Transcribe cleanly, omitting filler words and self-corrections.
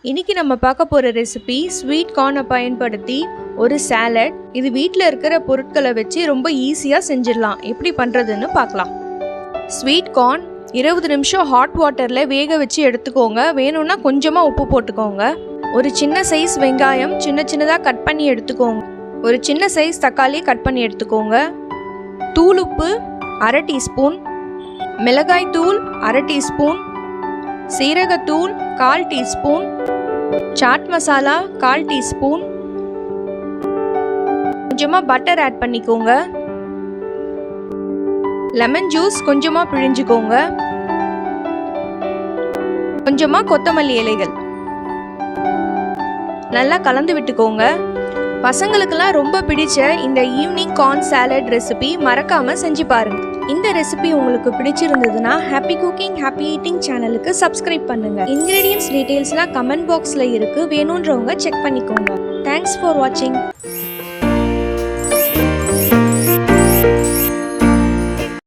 இன்னைக்கு நம்ம பார்க்க போகிற ரெசிபி ஸ்வீட் கார்னை பயன்படுத்தி ஒரு சாலட். இது வீட்டில் இருக்கிற பொருட்களை வச்சு ரொம்ப ஈஸியாக செஞ்சிடலாம். எப்படி பண்ணுறதுன்னு பார்க்கலாம். ஸ்வீட் கார்ன் 20 நிமிஷம் ஹாட் வாட்டரில் வேக வச்சு எடுத்துக்கோங்க. வேணும்னா கொஞ்சமாக உப்பு போட்டுக்கோங்க. ஒரு சின்ன சைஸ் வெங்காயம் சின்னதாக கட் பண்ணி எடுத்துக்கோங்க. ஒரு சின்ன சைஸ் தக்காளி கட் பண்ணி எடுத்துக்கோங்க. தூள் உப்பு 1/2 டீஸ்பூன், மிளகாய் தூள் 1/2 டீஸ்பூன், சீரகத்தூள் 1/4 டீஸ்பூன், சாட் மசாலா 1/4 டீஸ்பூன், கொஞ்சமாக பட்டர் ஆட் பண்ணிக்கோங்க. லெமன் ஜூஸ் கொஞ்சமாக பிழிஞ்சுக்கோங்க. கொஞ்சமாக கொத்தமல்லி இலைகள் நல்லா கலந்து விட்டுக்கோங்க. பசங்களுக்கெல்லாம் ரொம்ப பிடிச்ச இந்த ஈவினிங் கார்ன் சாலட் ரெசிபி மறக்காமல் செஞ்சு பாருங்க. இந்த ரெசிபி உங்களுக்கு பிடிச்சிருந்ததுன்னா ஹாப்பி குக்கிங் ஹாப்பி ஈட்டிங் சேனலுக்கு சப்ஸ்கிரைப் பண்ணுங்க. இன்கிரீடியன்ஸ் டீடைல்ஸ்லாம் கமெண்ட் பாக்ஸில் இருக்கு. வேணுன்றவங்க செக் பண்ணிக்கோங்க. தேங்க்ஸ் ஃபார் வாட்சிங்.